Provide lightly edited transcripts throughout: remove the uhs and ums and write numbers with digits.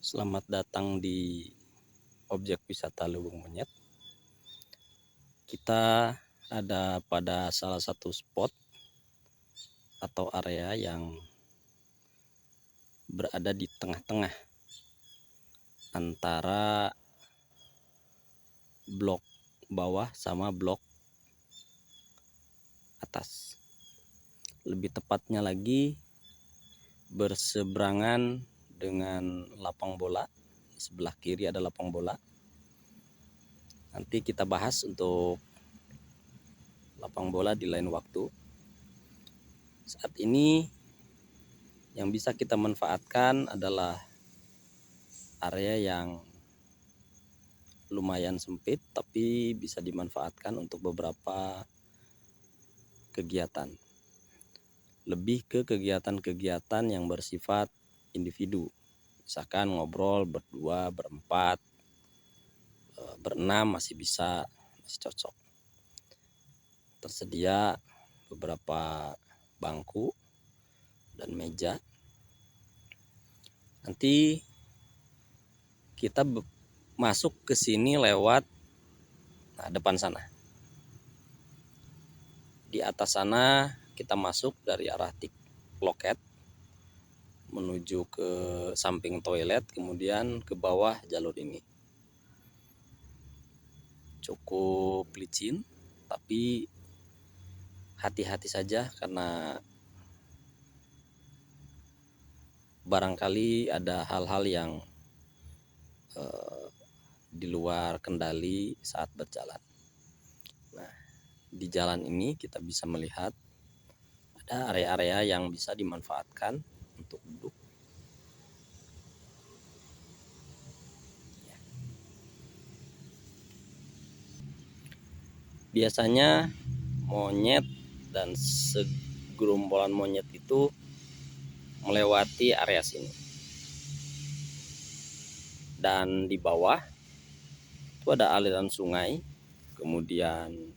Selamat datang di objek wisata Lubung Monyet. Kita ada pada salah satu spot atau area yang berada di tengah-tengah antara blok bawah sama blok atas. Lebih tepatnya lagi berseberangan dengan lapang bola. Di sebelah kiri ada lapang bola. Nanti kita bahas untuk lapang bola di lain waktu. Saat ini yang bisa kita manfaatkan adalah area yang lumayan sempit, tapi bisa dimanfaatkan untuk beberapa kegiatan. Lebih ke kegiatan-kegiatan yang bersifat individu. Misalkan ngobrol berdua, berempat, berenam masih bisa, masih cocok. Tersedia beberapa bangku dan meja. Nanti kita masuk ke sini lewat depan sana. Di atas sana kita masuk dari arah loket menuju ke samping toilet, kemudian ke bawah jalur ini. Cukup licin, tapi hati-hati saja karena barangkali ada hal-hal yang di luar kendali saat berjalan. Nah, di jalan ini kita bisa melihat ada area-area yang bisa dimanfaatkan untuk duduk. Biasanya monyet dan segerombolan monyet itu melewati area sini. Dan di bawah itu ada aliran sungai, kemudian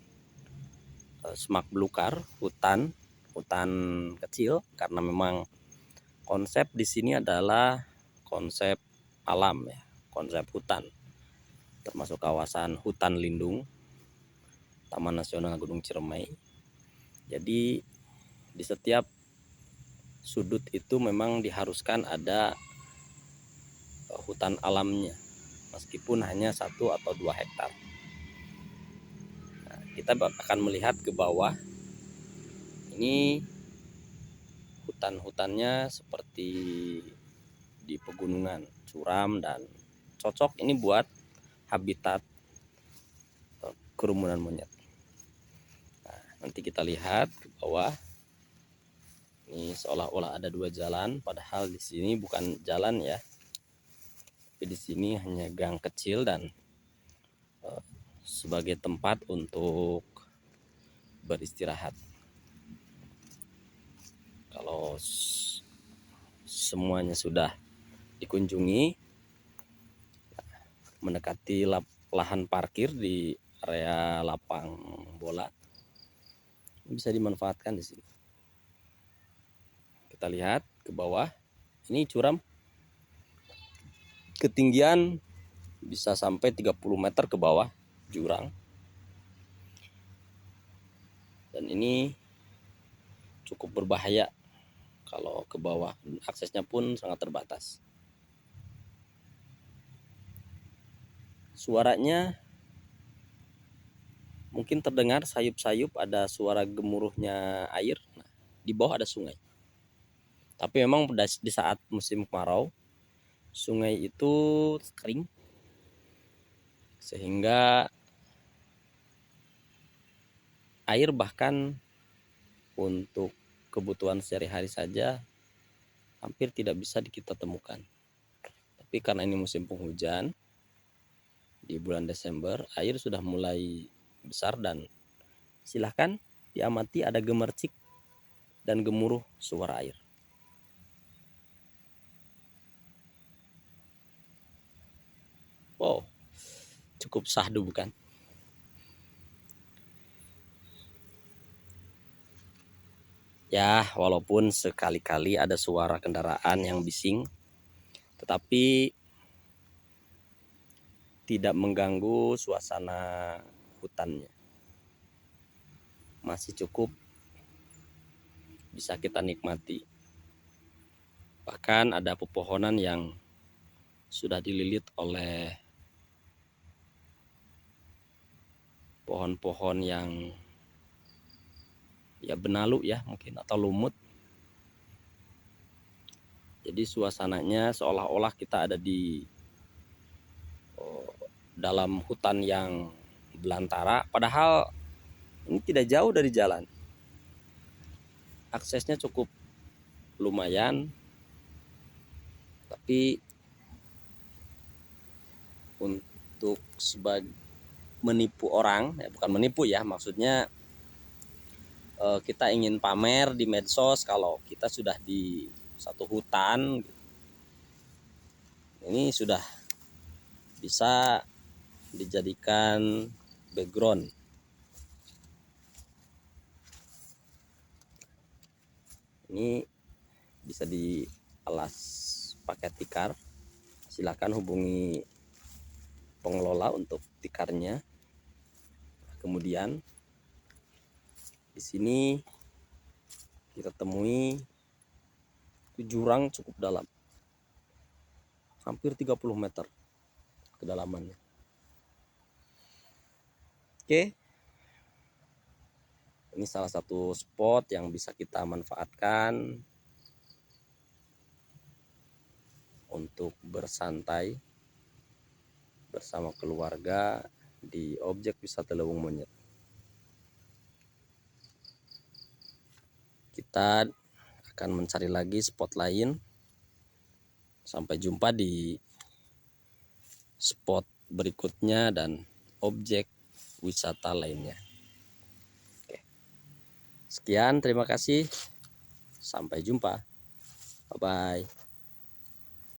semak belukar, hutan kecil, karena memang konsep di sini adalah konsep alam ya, konsep hutan, termasuk kawasan hutan lindung Taman Nasional Gunung Ciremai. Jadi di setiap sudut itu memang diharuskan ada hutan alamnya, meskipun hanya 1 atau 2 hektar. Nah, kita akan melihat ke bawah. Ini hutan-hutannya seperti di pegunungan, curam dan cocok ini buat habitat kerumunan monyet. Nah, nanti kita lihat ke bawah. Ini seolah-olah ada 2 jalan, padahal di sini bukan jalan ya. Tapi di sini hanya gang kecil dan sebagai tempat untuk beristirahat. Kalau semuanya sudah dikunjungi, mendekati lahan parkir di area lapang bola, bisa dimanfaatkan di sini. Kita lihat ke bawah, ini curam, ketinggian bisa sampai 30 meter ke bawah jurang. Dan ini cukup berbahaya kalau ke bawah, aksesnya pun sangat terbatas. Suaranya mungkin terdengar sayup-sayup, ada suara gemuruhnya air. Nah, di bawah ada sungai. Tapi memang di saat musim kemarau, sungai itu kering, sehingga air bahkan untuk kebutuhan sehari-hari saja hampir tidak bisa kita temukan. Tapi karena ini musim penghujan, di bulan Desember air sudah mulai besar, dan silahkan diamati ada gemercik dan gemuruh suara air. Wow, cukup syahdu bukan? Ya, walaupun sekali-kali ada suara kendaraan yang bising, tetapi tidak mengganggu suasana hutannya. Masih cukup bisa kita nikmati. Bahkan ada pepohonan yang sudah dililit oleh pohon-pohon yang ya benalu ya mungkin, atau lumut. Jadi suasananya seolah-olah kita ada di dalam hutan yang belantara, padahal ini tidak jauh dari jalan. Aksesnya cukup lumayan, tapi untuk menipu orang, ya bukan menipu ya, maksudnya kita ingin pamer di medsos kalau kita sudah di satu hutan, ini sudah bisa dijadikan background. Ini bisa dialas pakai tikar. Silakan hubungi pengelola untuk tikarnya. Kemudian di sini kita temui jurang cukup dalam, hampir 30 meter kedalamannya. Oke, ini salah satu spot yang bisa kita manfaatkan untuk bersantai bersama keluarga di objek wisata Lewung Monyet. Kita akan mencari lagi spot lain. Sampai jumpa di spot berikutnya dan objek wisata lainnya. Oke. Sekian, terima kasih. Sampai jumpa. Bye-bye.